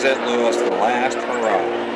St. Louis, the last hurrah.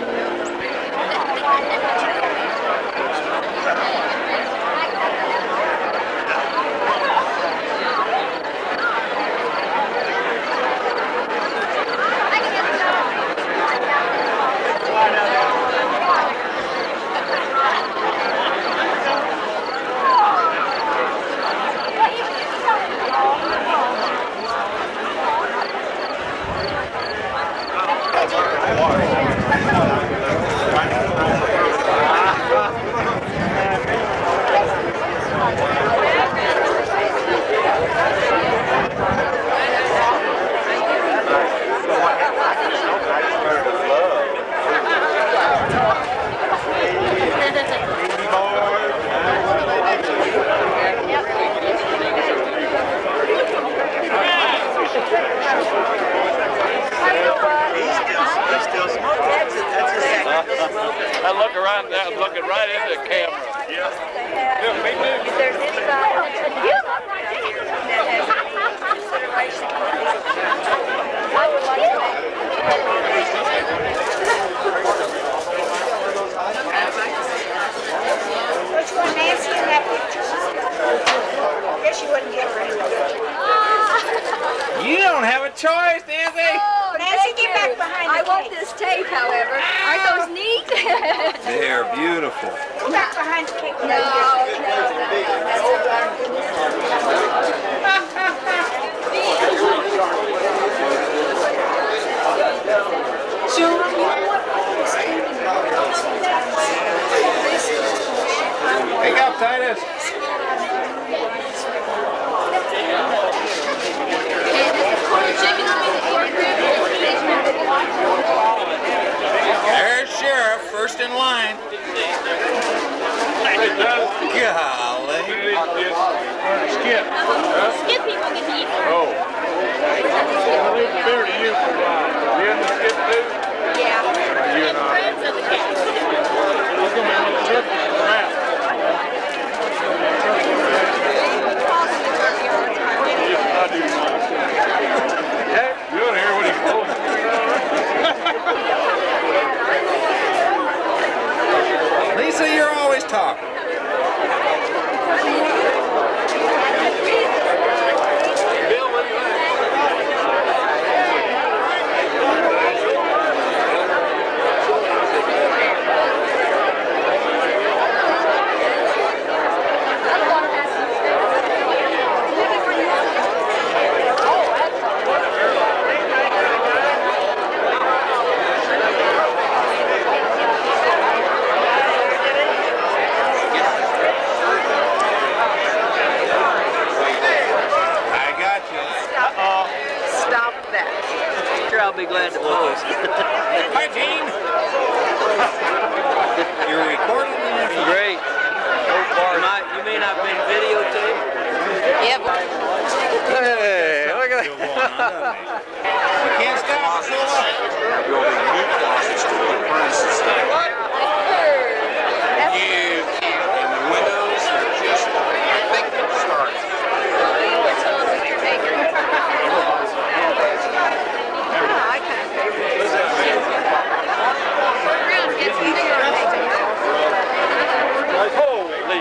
I look around now, I'm looking right into the camera. Yeah. Yeah, me too. If there's anybody you look right here that has any consideration, I would like to make which one, Nancy, in that picture? I guess you wouldn't get her anyway. You don't have a choice, Nancy. Oh, Nancy, get back behind the I want this tape, however. Aren't those neat? They're beautiful. Go back behind the cake. No, Pick up, Titus. There's Sheriff, first in line. Golly. Skip. Skip people get to eat. Oh. I'll leave the beer to you for a while. You in the skip too? Yeah. You're not. Friends of the kids. He's going to be on the turkey wrap. I do. You want to hear what he told me? Lisa, you're always talking. Bill, what do you I'll be glad to post. Hi, Gene. You're recording this? Great. You may not have been videotaped. Yeah, but Hey, look at that. You can't stop, Priscilla. You can't. And the windows are just thick stars. Holy.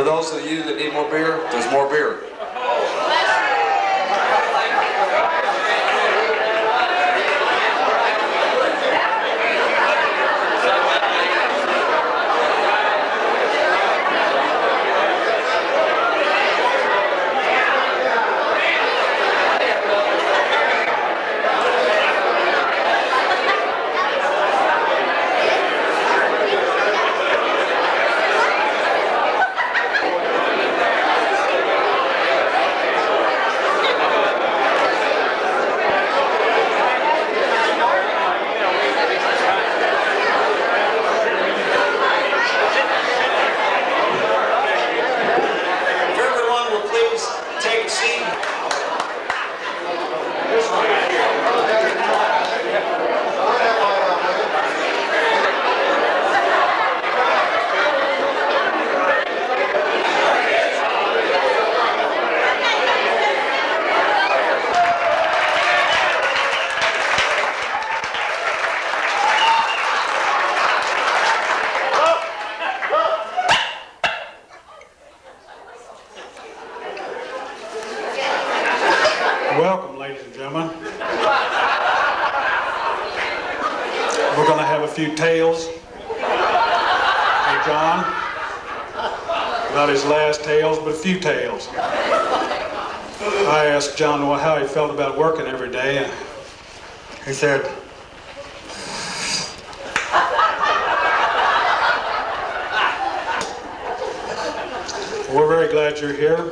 those of you that need more beer, there's more beer. Welcome, ladies and gentlemen. We're going to have a few tales for John. Not his last tales, but a few tales. I asked John how he felt about working every day, and he said, "We're very glad you're here.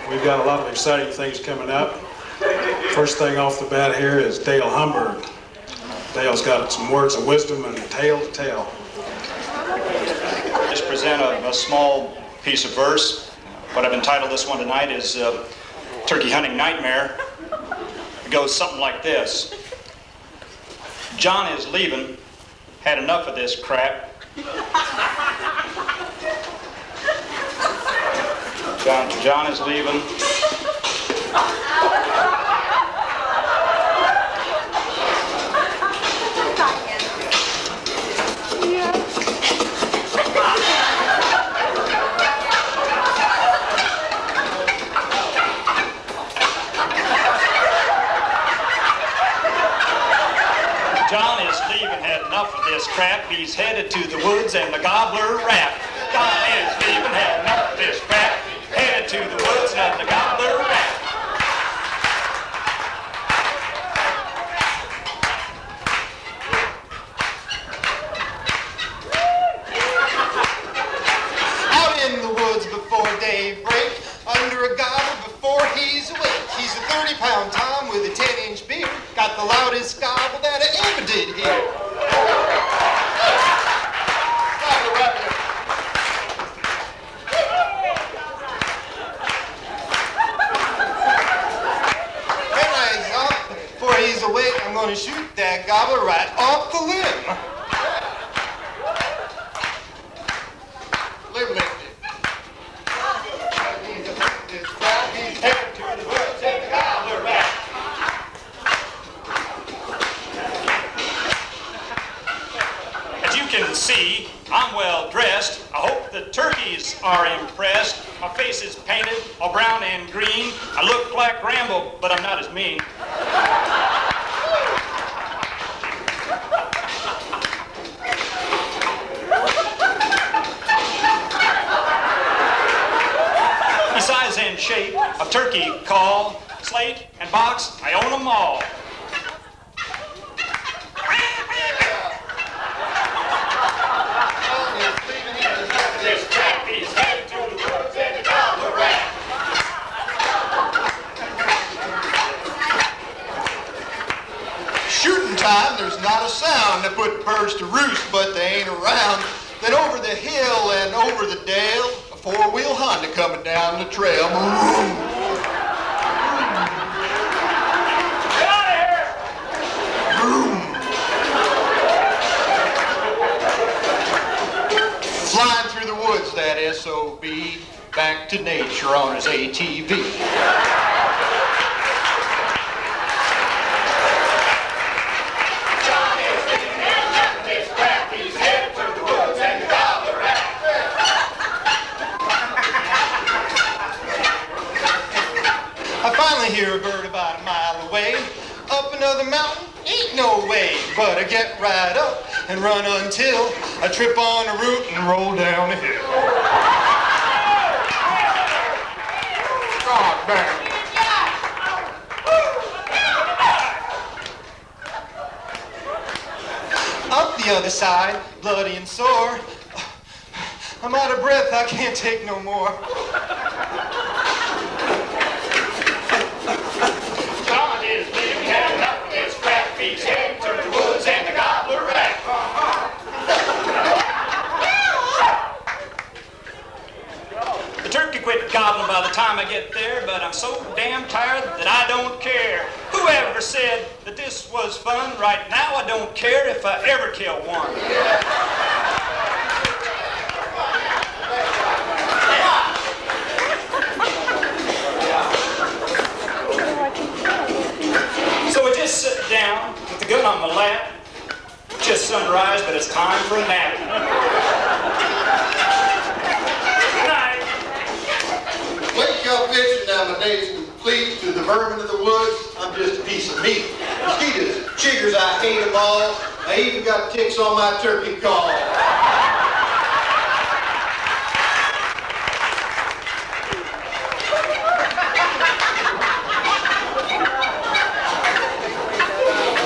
We've got a lot of exciting things coming up. First thing off the bat here is Dale Humberg. Dale's got some words of wisdom and a tale to tell." Just present a small piece of verse. What I've entitled this one tonight is Turkey Hunting Nightmare. It goes something like this. John is leaving, had enough of this crap. John is leaving. John is leaving, had enough of this crap. He's headed to the woods and the gobbler rap. John is leaving, had enough of this crap. Headed to the woods and the gobbler rap. Out in the woods before daybreak, under a gobble before he's awake. He's a 30-pound Tom with a 10-inch beard. Got the loudest gobble that I ever did hear. Before he's awake, I'm going to shoot that gobbler right off the limb. Limb lifted. He's headed to the woods and the gobbler rat. As you can see, I'm well dressed. I hope the turkeys are impressed. My face is painted all brown and green. I look like Rambo, but I'm not as mean. The size and shape of turkey call, slate and box, I own them all. This crap is headed to the woods and the gobbler rat. Shooting time, there's not a sound to put birds to roost, but they ain't around. Then over the hill and over the dale, a four-wheel Honda coming down the trail. Get out of here! Flying through the woods, that SOB, back to nature on his ATV. another mountain? Ain't no way, but I get right up and run until I trip on a root and roll down a hill. God damn. Up the other side, bloody and sore. I'm out of breath, I can't take no more. John is living and up his crap. He's heading to the woods and the gobbler rat. The turkey quit gobbling by the time I get there, but I'm so damn tired that I don't care. Whoever said that this was fun? Right now I don't care if I ever kill one. So I just sit down with the gun on my lap. Just sunrise, but it's time for a nap. Good night. Wake up fishing, now my day's complete. To the vermin of the woods, I'm just a piece of meat. Mosquitoes, chiggers, I hate them all. I even got ticks on my turkey call.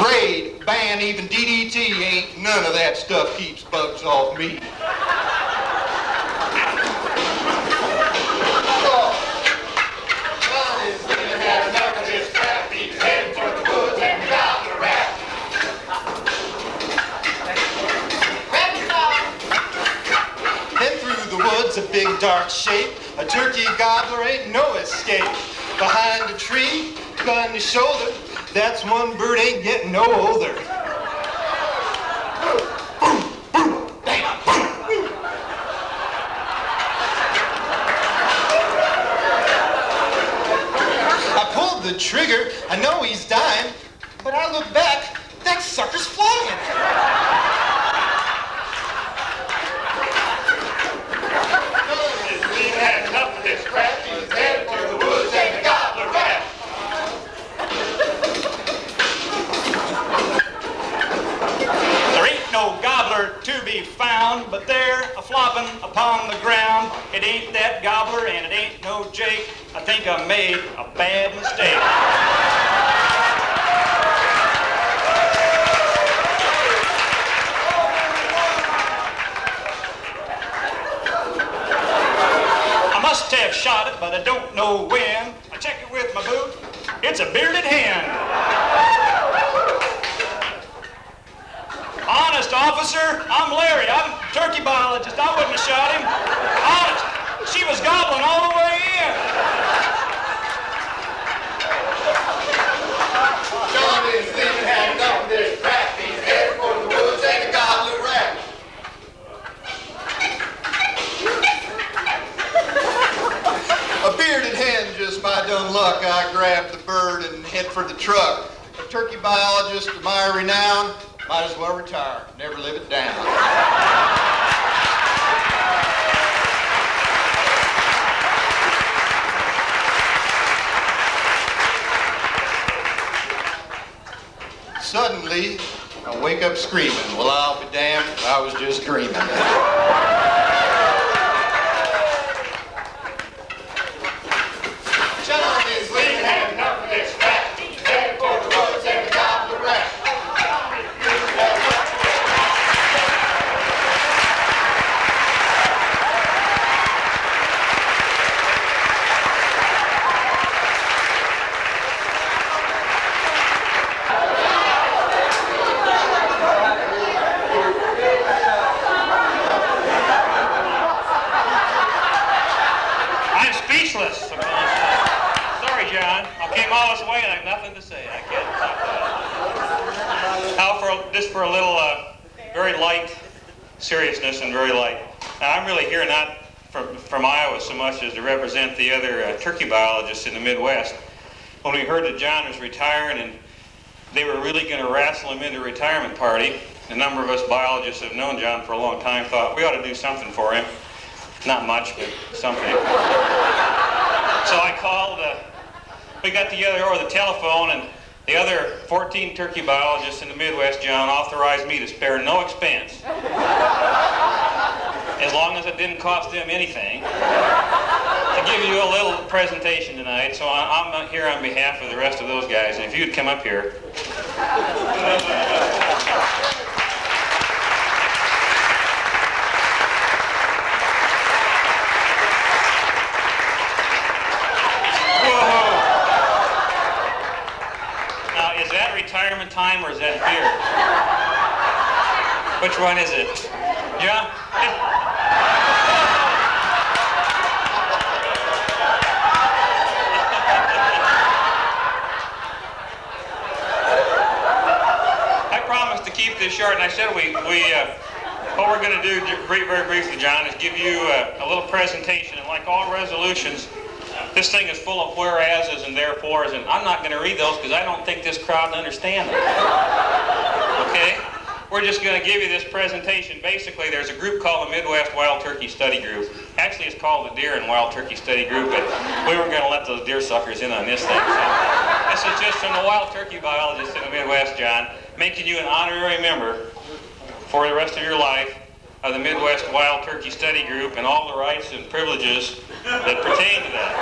Raid, ban, even DDT, ain't none of that stuff keeps bugs off me. A big dark shape, a turkey gobbler ain't no escape. Behind a tree, gun to shoulder, that's one bird ain't getting no older. I pulled the trigger, I know he's dying, but I look back, that sucker's flying. To be found, but they're a-flopping upon the ground. It ain't that gobbler and it ain't no Jake. I think I made a bad mistake. I must have shot it, but I don't know when. I check it with my boot. It's a bearded hen. Honest, officer, I'm Larry. I'm a turkey biologist. I wouldn't have shot him. Honest, she was gobbling all the way in. John is leaving, had enough of this crap. He's headed for the woods and the gobbler rat. A bearded hen, just my dumb luck. I grabbed the bird and head for the truck. A turkey biologist of my renown. Might as well retire, never live it down. Suddenly, I wake up screaming. Well, I'll be damned, I was just dreaming. John is leaving, had enough of this crap. He's headed for the woods and the gobbler rat. Sorry, John. I came all this way and I have nothing to say. I can't talk about it. Now, for a little very light seriousness and very light. Now, I'm really here not from Iowa so much as to represent the other turkey biologists in the Midwest. When we heard that John was retiring and they were really going to wrestle him into a retirement party, a number of us biologists have known John for a long time, thought we ought to do something for him. Not much, but something. So I called, we got together over the telephone and The other 14 turkey biologists in the Midwest, John, authorized me to spare no expense, as long as it didn't cost them anything, to give you a little presentation tonight. So I'm here on behalf of the rest of those guys, and if you'd come up here. Is that retirement time or is that beer? Which one is it? John? I promised to keep this short, and I said what we're going to do very briefly, John, is give you a little presentation, and like all resolutions, this thing is full of whereases and therefores, and I'm not going to read those because I don't think this crowd will understand them. Okay? We're just going to give you this presentation. Basically, there's a group called the Midwest Wild Turkey Study Group. Actually, it's called the Deer and Wild Turkey Study Group, but we weren't going to let those deer suckers in on this thing. So this is just from the wild turkey biologists in the Midwest, John, making you an honorary member for the rest of your life of the Midwest Wild Turkey Study Group and all the rights and privileges that pertain to that.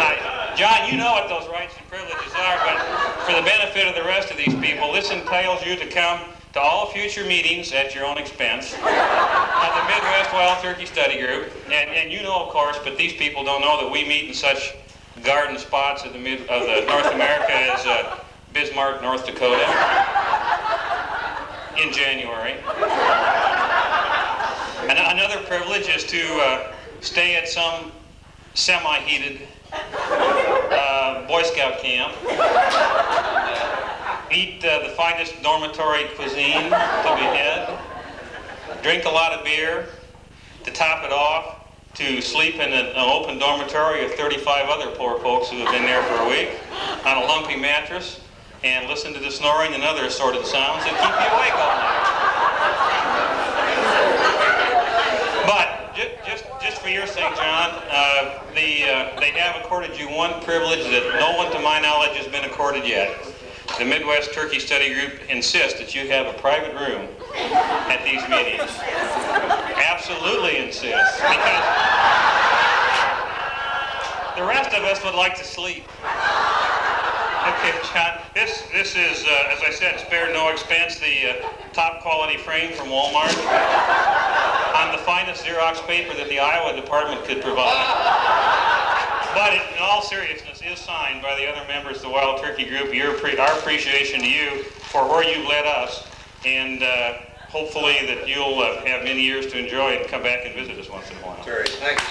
Now, John, you know what those rights and privileges are, but for the benefit of the rest of these people, this entitles you to come to all future meetings at your own expense of the Midwest Wild Turkey Study Group. And you know, of course, but these people don't know that we meet in such garden spots of the North America as Bismarck, North Dakota, in January. And another privilege is to stay at some semi-heated Boy Scout camp, eat the finest dormitory cuisine to be had, drink a lot of beer, to top it off, to sleep in an open dormitory of 35 other poor folks who have been there for a week on a lumpy mattress, and listen to the snoring and other assorted sounds that keep you awake all night. But just for your sake, John, they have accorded you one privilege that no one to my knowledge has been accorded yet. The Midwest Turkey Study Group insists that you have a private room at these meetings. Absolutely insists, because the rest of us would like to sleep. Okay, John, this is, as I said, spare no expense, the top quality frame from Walmart on the finest Xerox paper that the Iowa department could provide. But in all seriousness, is signed by the other members of the Wild Turkey Group. Our appreciation to you for where you've led us, and hopefully that you'll have many years to enjoy and come back and visit us once in a while. Terry, thank you.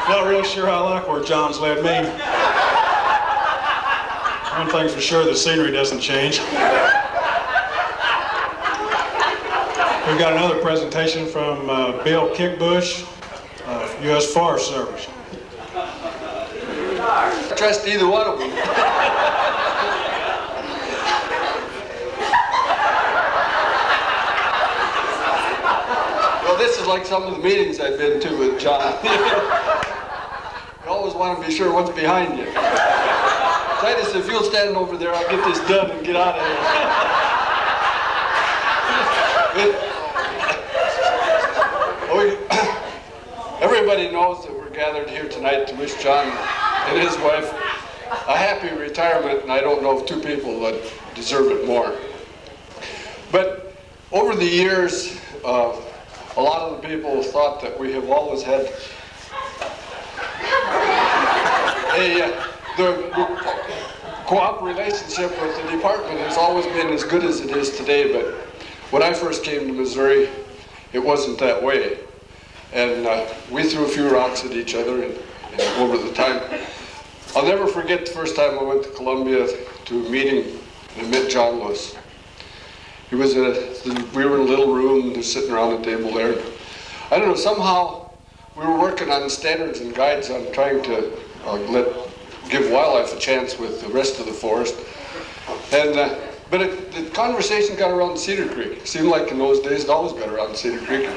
Not real sure I like where John's led me. One thing's for sure, the scenery doesn't change. We've got another presentation from Bill Kickbush, U.S. Forest Service. I trust either one of them. Well, this is like some of the meetings I've been to with John. You always want to be sure what's behind you. Titus, if you'll stand over there, I'll get this done and get out of here. Everybody knows that we're gathered here tonight to wish John and his wife a happy retirement, and I don't know of two people that deserve it more. But over the years, a lot of the people thought that we have always had the co-op relationship with the department has always been as good as it is today, but when I first came to Missouri, it wasn't that way. And we threw a few rocks at each other and over the time. I'll never forget the first time I went to Columbia to a meeting and met John Lewis. He was we were in a little room and they're sitting around the table there. I don't know, somehow we were working on standards and guides on trying to give wildlife a chance with the rest of the forest. And but the conversation got around Cedar Creek. It seemed like in those days it always got around Cedar Creek.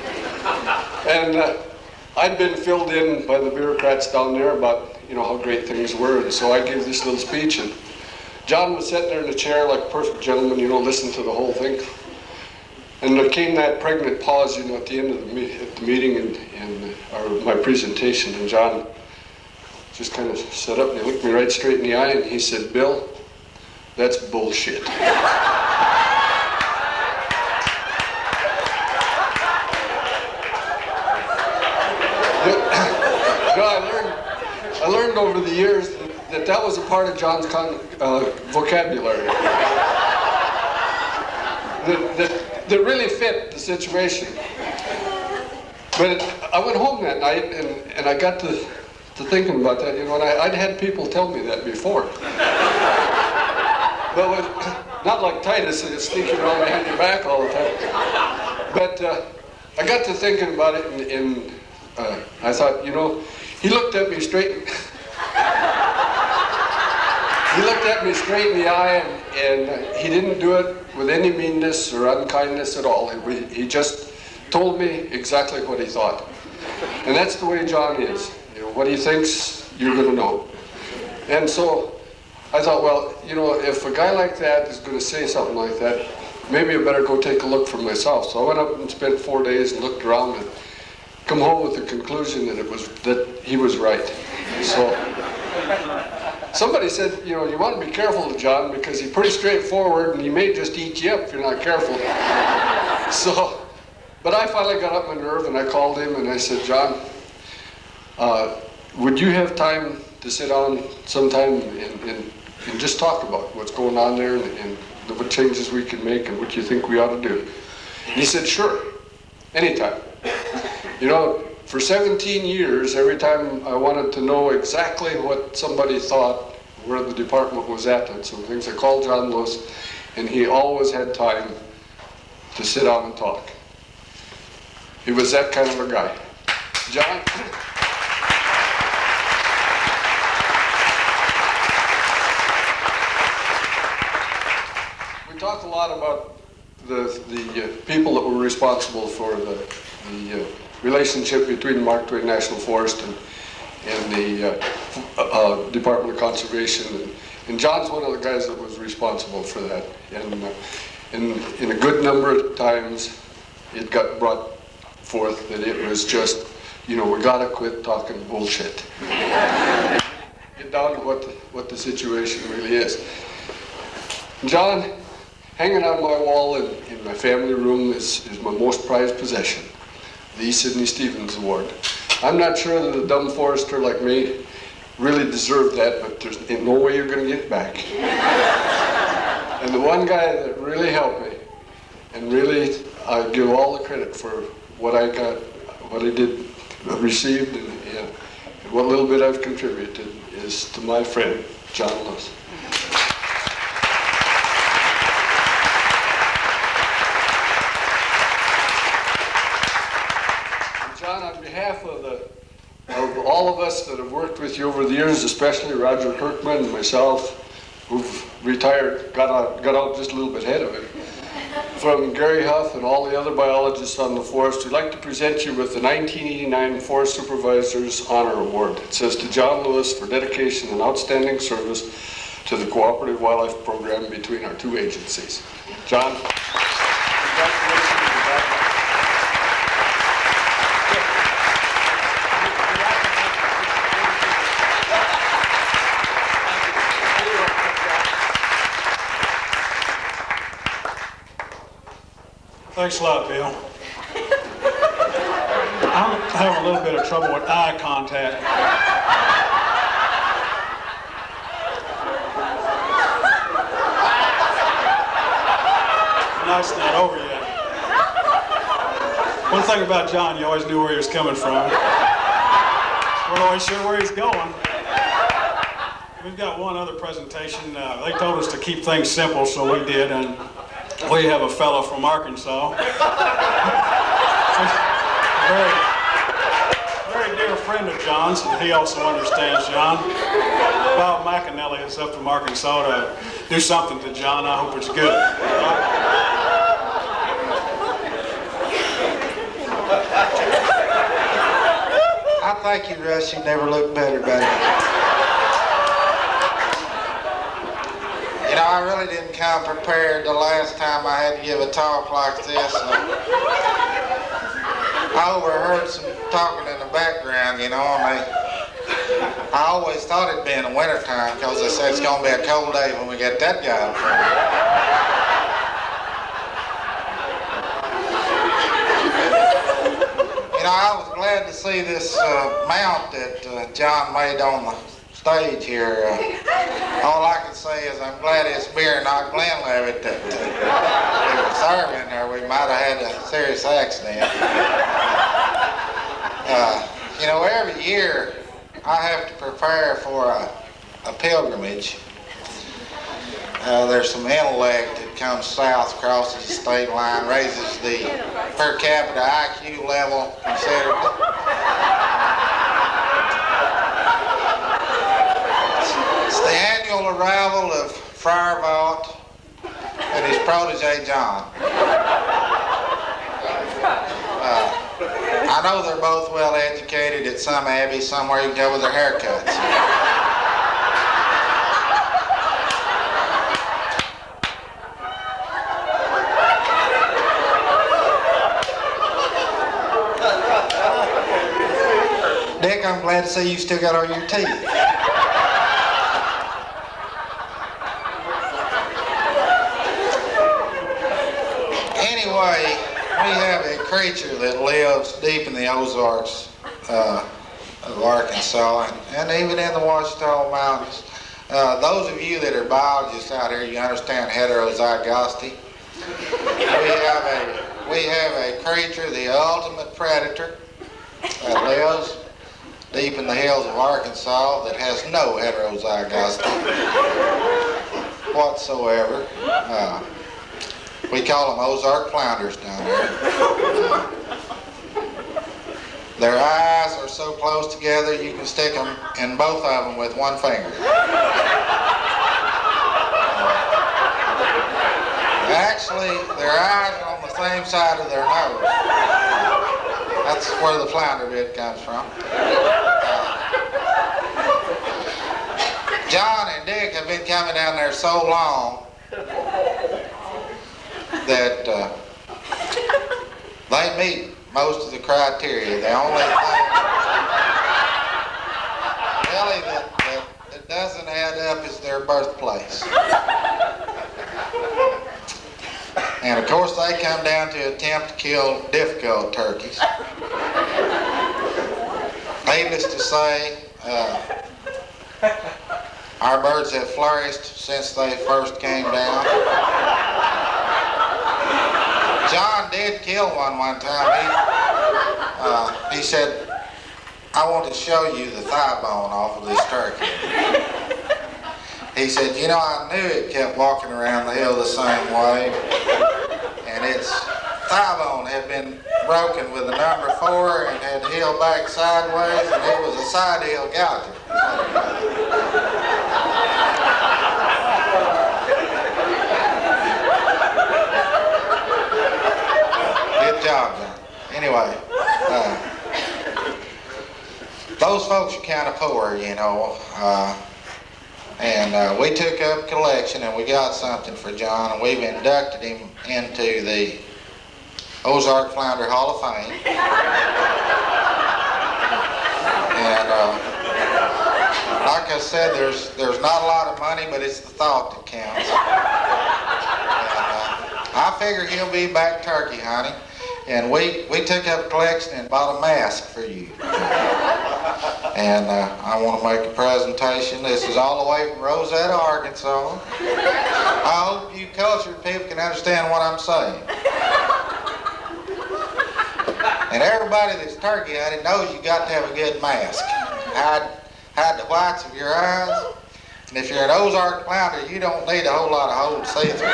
And I'd been filled in by the bureaucrats down there about, you know, how great things were, and so I gave this little speech, and John was sitting there in the chair like a perfect gentleman, you know, listening to the whole thing. And there came that pregnant pause, you know, at the end of the meeting or my presentation, and John just kind of sat up and he looked me right straight in the eye and he said, "Bill, that's bullshit." I learned over the years that was a part of John's vocabulary that really fit the situation. But I went home that night and I got to thinking about that, you know, and I'd had people tell me that before. But not like Titus, sneaking around behind your back all the time. But I got to thinking about it, and I thought, you know, he looked at me straight in the eye, and he didn't do it with any meanness or unkindness at all. He just told me exactly what he thought. And that's the way John is. You know, what he thinks, you're going to know. And so I thought, well, you know, if a guy like that is going to say something like that, maybe I better go take a look for myself. So I went up and spent 4 days and looked around and come home with the conclusion that he was right. So somebody said, you know, you want to be careful with John because he's pretty straightforward and he may just eat you up if you're not careful. So, but I finally got up my nerve and I called him and I said, "John, would you have time to sit down sometime and just talk about what's going on there and what changes we can make and what you think we ought to do?" And he said, "Sure, anytime." You know, for 17 years, every time I wanted to know exactly what somebody thought, where the department was at, and some things, I called John Lewis, and he always had time to sit down and talk. He was that kind of a guy. John? We talked a lot about the people that were responsible for the relationship between Mark Twain National Forest and the Department of Conservation. And John's one of the guys that was responsible for that. And in a good number of times, it got brought forth that it was just, you know, we got to quit talking bullshit. Get down to what the situation really is. John, hanging on my wall in my family room is my most prized possession, the E. Sidney Stevens Award. I'm not sure that a dumb forester like me really deserved that, but there's no way you're going to get it back. And the one guy that really helped me, and really I give all the credit for what I got, what I did, received, and what little bit I've contributed is to my friend, John Lewis. John, on behalf of all of us that have worked with you over the years, especially Roger Kirkman and myself, who've retired, got out just a little bit ahead of it, from Gary Huff and all the other biologists on the forest, we'd like to present you with the 1989 Forest Supervisors Honor Award. It says, "To John Lewis for dedication and outstanding service to the Cooperative Wildlife Program between our two agencies." John, congratulations. Thanks a lot, Bill. I'm having a little bit of trouble with eye contact. Night's not over yet. One thing about John, you always knew where he was coming from. We're always sure where he's going. We've got one other presentation. They told us to keep things simple, so we did, and we have a fellow from Arkansas. Very, very dear friend. friend of John's, and he also understands John. Bob McAnally is up from Arkansas to do something to John. I hope it's good. I thank you, Russ. You never looked better, buddy. You know, I really didn't come prepared the last time I had to give a talk like this. I overheard some talking in the background, you know, and I always thought it'd be in the wintertime because they said it's going to be a cold day when we get that guy up front. You know, I was glad to see this mount that John made on the stage here. All I can say is I'm glad it's beer, not Glenlivet, that they were serving there. We might have had a serious accident. You know, every year I have to prepare for a pilgrimage. There's some intellect that comes south, crosses the state line, raises the per capita IQ level considerably. It's the annual arrival of Friar Vault and his protege John. I know they're both well educated at some abbey somewhere you can go with their haircuts. Dick, I'm glad to see you still got all your teeth. Anyway, we have a creature that lives deep in the Ozarks of Arkansas and even in the Ouachita Mountains. Those of you that are biologists out here, you understand heterozygosity. We have a creature, the ultimate predator, that lives deep in the hills of Arkansas that has no heterozygosity whatsoever. We call them Ozark flounders down there. Their eyes are so close together you can stick them in both of them with one finger. Actually, their eyes are on the same side of their nose. That's where the flounder bit comes from. John and Dick have been coming down there so long that they meet most of the criteria. The only thing really that doesn't add up is their birthplace. And of course they come down to attempt to kill difficult turkeys. Needless to say, our birds have flourished since they first came down. John did kill one time. He said, I want to show you the thigh bone off of this turkey. He said, you know, I knew it kept walking around the hill the same way, and its thigh bone had been broken with a number 4 and had healed back sideways, and it was a side heel gouger. Good job, John. Anyway, those folks are kind of poor, you know, and we took up a collection and we got something for John, and we've inducted him into the Ozark Flounder Hall of Fame. And like I said, there's not a lot of money, but it's the thought that counts. And I figure he'll be back turkey hunting. And we took up a collection and bought a mask for you. And I want to make a presentation. This is all the way from Rosetta, Arkansas. I hope you cultured people can understand what I'm saying. And everybody that's turkey hunting knows you got to have a good mask. Hide the whites of your eyes. And if you're an Ozark flounder, you don't need a whole lot of holes to see through.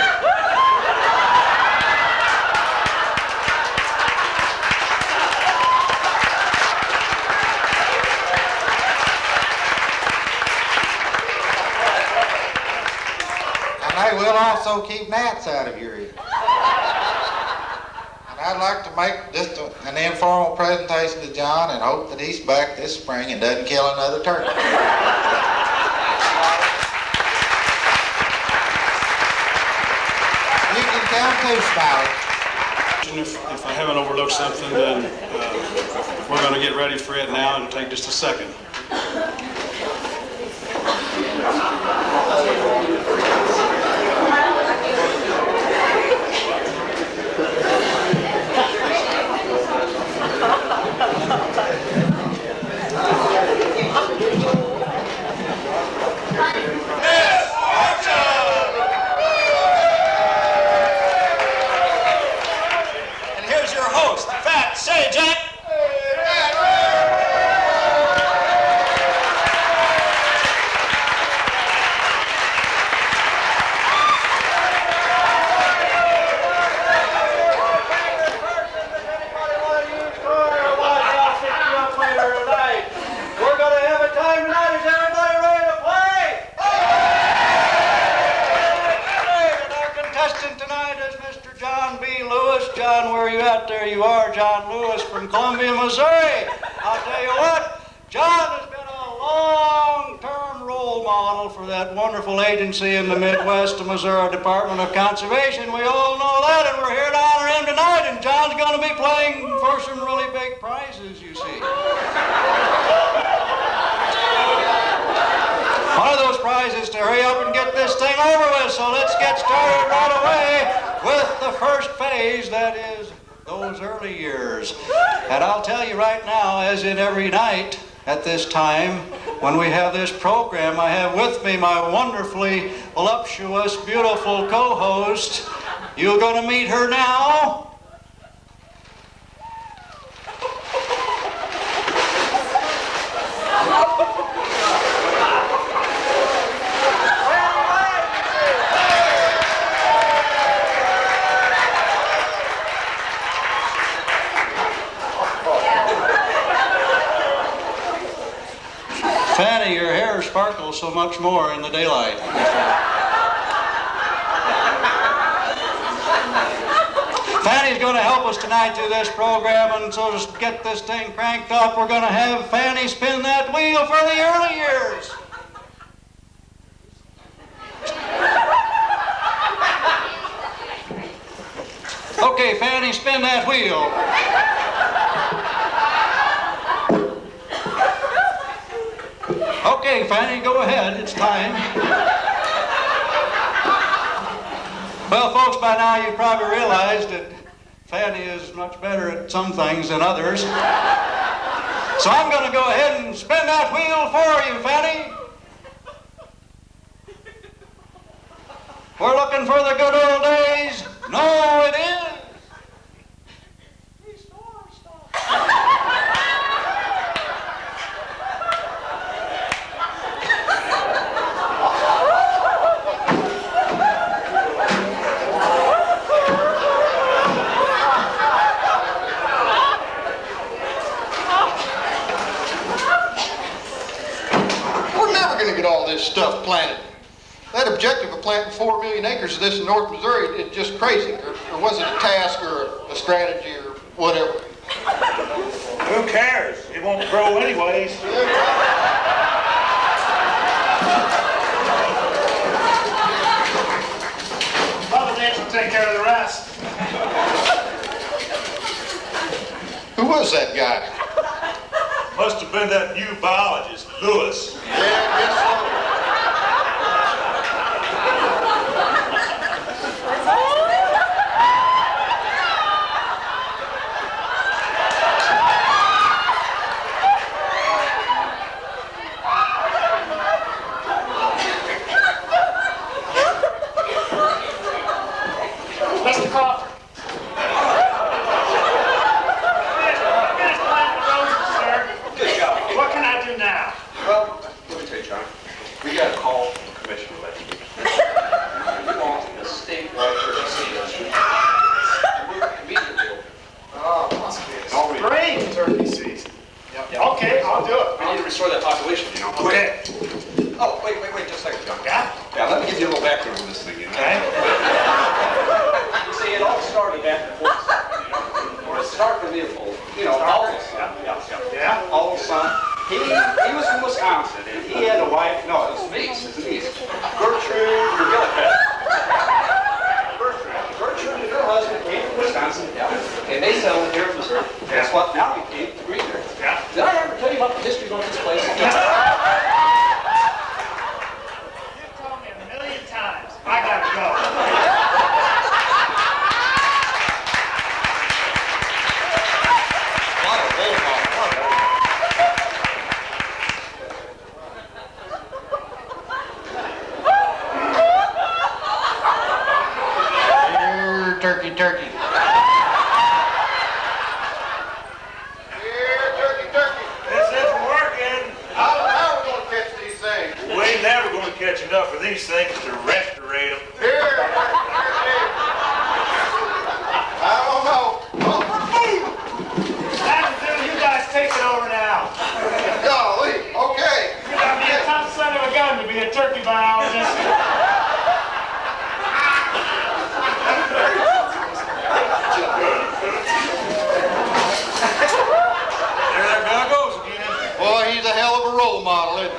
also keep gnats out of your ear. And I'd like to make just an informal presentation to John and hope that he's back this spring and doesn't kill another turkey. You can come too, Smiley. If I haven't overlooked something, then we're going to get ready for it now. It'll take just a second. John, where are you out there? You are John Lewis from Columbia, Missouri. I'll tell you what, John has been a long-term role model for that wonderful agency in the Midwest, the Missouri Department of Conservation. We all know that, and we're here to honor him tonight, and John's going to be playing for some really big prizes, you see. One of those prizes to hurry up and get this thing over with, so let's get started right away with the first phase, that is those early years. And I'll tell you right now, as in every night at this time, when we have this program, I have with me my wonderfully voluptuous, beautiful co-host. You're going to meet her now. Fanny, your hair sparkles so much more in the daylight. Fanny's going to help us tonight through this program, and so to get this thing cranked up, we're going to have Fanny spin that wheel for the early years. Okay, Fanny, spin that wheel. Okay, Fanny, go ahead. It's time. Well, folks, by now you've probably realized that Fanny is much better at some things than others. So I'm going to go ahead and spin that wheel for you, Fanny. We're looking for the good old days. No, it is. Stuff planted. That objective of planting 4 million acres of this in North Missouri is just crazy. Or was it a task or a strategy or whatever? Who cares? It won't grow anyways. Mother Nature will take care of the rest. Who was that guy? Must have been that new biologist, Lewis. Yeah, I guess so. Mr. Crawford. Finish planting the roses, sir. Good job. What can I do now? Well, let me tell you, John. We got a call from the commissioner last week. We want a statewide turkey season. We're immediately open. Oh, spring turkey season. Yep. Okay, I'll do it. We need to restore that population, you know. Okay. Oh, wait, just a second, John. Yeah? Yeah, let me give you a little background on this thing, you know. Okay. start to be a bull. You know, Paul's son. Yeah? Paul's son. He was from Wisconsin, and he had a wife. No, his niece. Gertrude McGillicuddy. Gertrude and her husband came from Wisconsin, and they settled here in Missouri. That's what now became the Green Area. Yeah. Did I ever tell you about the history of this place? You've told me 1,000,000 times. I gotta go. Turkey, turkey. Here, turkey, turkey. This isn't working. How are we gonna catch these things? We ain't never gonna catch enough of these things to restaurate them. Here, I don't know. You guys take it over now. Golly, okay. You gotta be a tough son of a gun to be a turkey biologist. There that guy goes again. Boy, he's a hell of a role model, isn't he?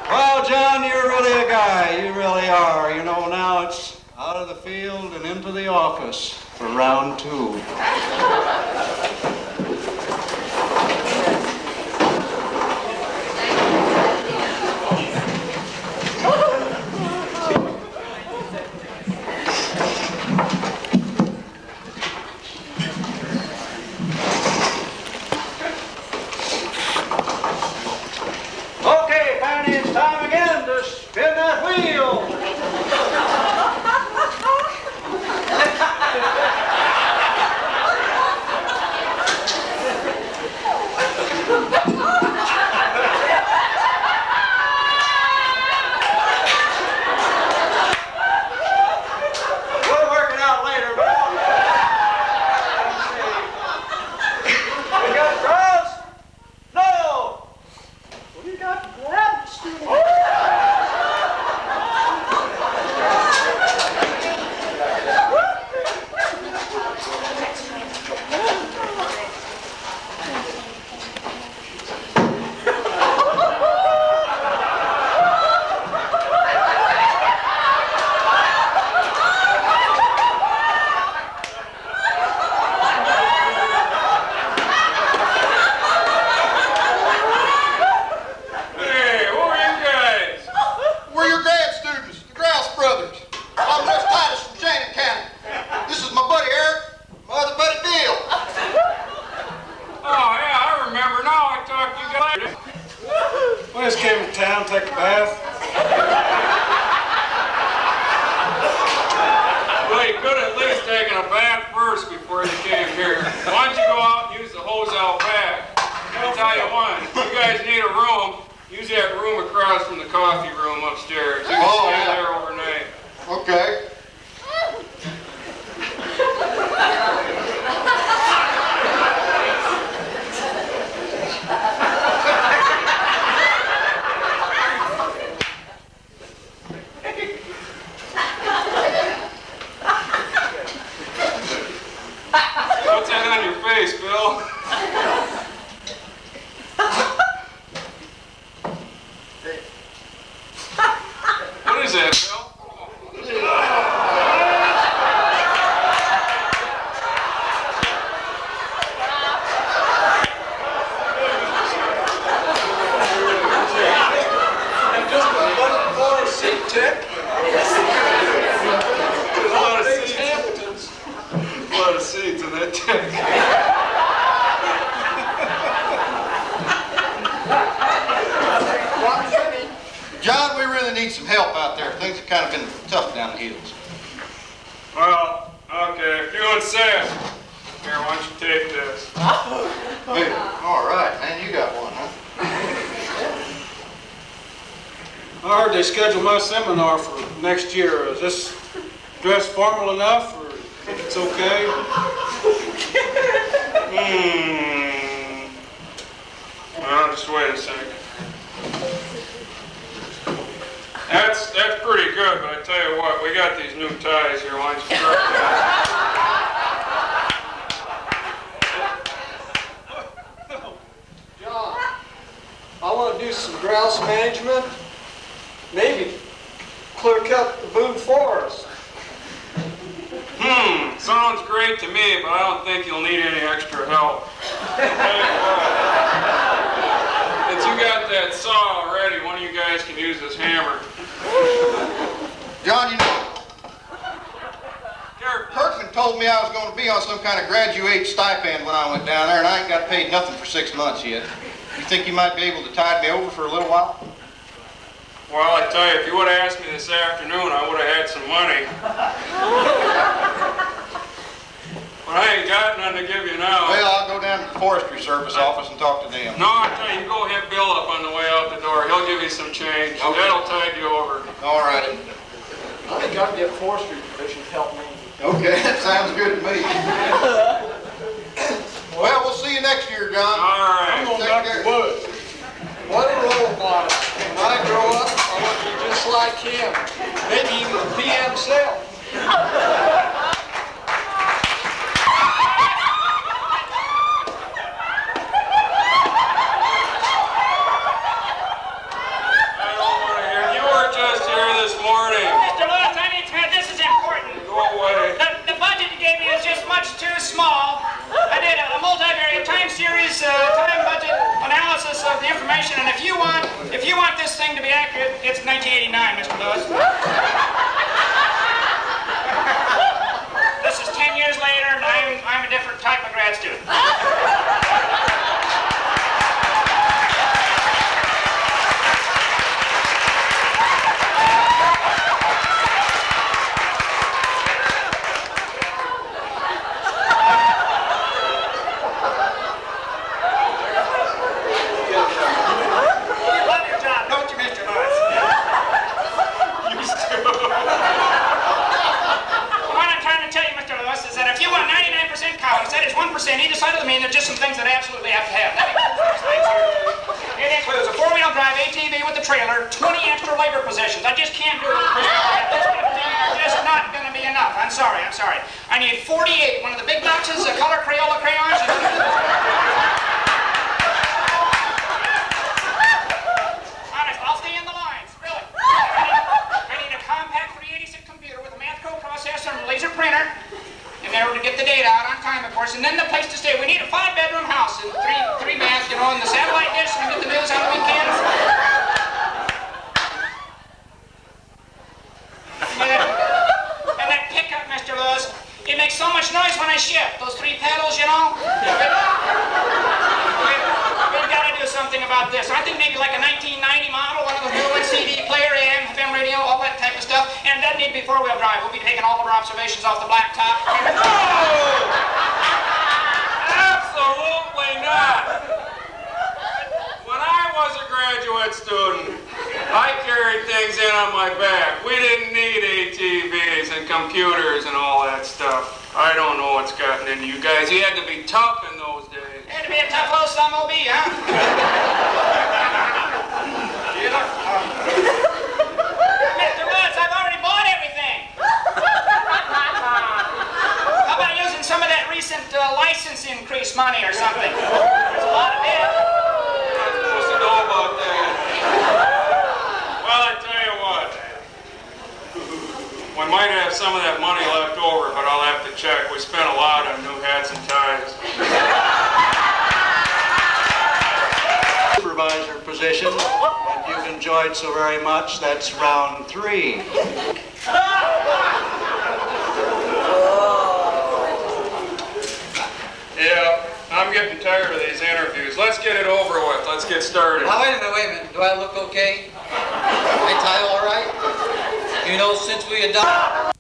Well, John, you're really a guy. You really are. You know, now it's out of the field and into the office for round 2. Okay, Fanny, it's time again to spin that wheel. We'll work it out later, but let's see. We got cross? No! What do you got? Grab, Steve. Hey, who are you guys? We're your grad students, the Grouse Brothers. I'm Russ Titus from Shannon County. This is my buddy Eric, my other buddy Bill. Oh, yeah, I remember now. I talked to you guys. We just came to town, take a bath. Well, you could have at least taken a bath first before you came here. Why don't you go out and use the hose out back? I'll tell you what, if you guys need a room, use that room across from the coffee room upstairs. You can Oh, stay yeah. there overnight. Okay. What's that on your face, Bill? What is that, Bill? A lot of seeds in that tank. John, we really need some help out there. Things have kind of been tough down the hills. Well, okay, if you insist. Here, why don't you take this? Hey, all right, man, you got one, huh? I heard they scheduled my seminar for next year. Is this dress formal enough, or it's okay? Well, just wait a second. That's pretty good, but I tell you what, we got these new ties here. Why don't you try John, I want to do some grouse management. Maybe clear cut the Boone Forest. Sounds great to me, but I don't think you'll need any extra help. Since you got that saw already, one of you guys can use this hammer. John, you know, Kirkman told me I was going to be on some kind of graduate stipend when I went down there, and I ain't got paid nothing for 6 months yet. You think you might be able to tide me over for a little while? Well, I tell you, if you would have asked me this afternoon, I would have had some money. But I ain't got none to give you now. Well, I'll go down to the Forestry Service office and talk to them. No, I tell you, you go hit Bill up on the way out the door. He'll give you some change. Okay. That'll tide you over. All righty. I think I can get forestry permission to help me. Okay, that sounds good to me. Well, we'll see you next year, John. All right. I'm going back to the woods. What a role model. When I grow up, I want to be just like him. Maybe even the PM himself. Mr. Lewis, I need to have this is important. Go away. The budget you gave me is just much too small. I did a multivariate time series, time budget analysis of the information, and if you want this thing to be accurate, it's 1989, Mr. Lewis. This is 10 years later, and I'm a different type of grad student. Either side of the mean, there's just some things that I absolutely have to have. Let me go through these things here. It includes a four-wheel drive ATV with a trailer, 20 extra labor positions. I just can't do it. This kind of thing are just not going to be enough. I'm sorry. I need 48, one of the big boxes of color Crayola crayons. Honest, I'll stay in the lines, really. I need a compact 386 computer with a math coprocessor and a laser printer. In order to get the data out on time, of course, and then the place to stay. We need a 5-bedroom house and three baths, you know, and the satellite dish so we can get the news on the weekends. And that pickup, Mr. Lewis, it makes so much noise when I shift. Those 3 pedals, you know. We've got to do something about this. I think maybe like a 1990 model, one of those new CD player, AM, FM radio, all that type of stuff. And it doesn't need to be 4-wheel drive. We'll be taking all of our observations off the blacktop. No! Absolutely not! When I was a graduate student, I carried things in on my back. We didn't need ATVs and computers and all that stuff. I don't know what's gotten into you guys. You had to be tough in those days. Had to be a tough little son of a bee, huh? Mr. Woods, I've already bought everything. How about using some of that recent license increase money or something? There's a lot of it. I'm not supposed to know about that. Well, I tell you what. We might have some of that money left over, but I'll have to check. We spent a lot on new hats and ties. Supervisor position that you've enjoyed so very much. That's round 3. Yeah, I'm getting tired of these interviews. Let's get it over with. Let's get started. Now, wait a minute. Do I look okay? I tie all right? You know, since we adopted...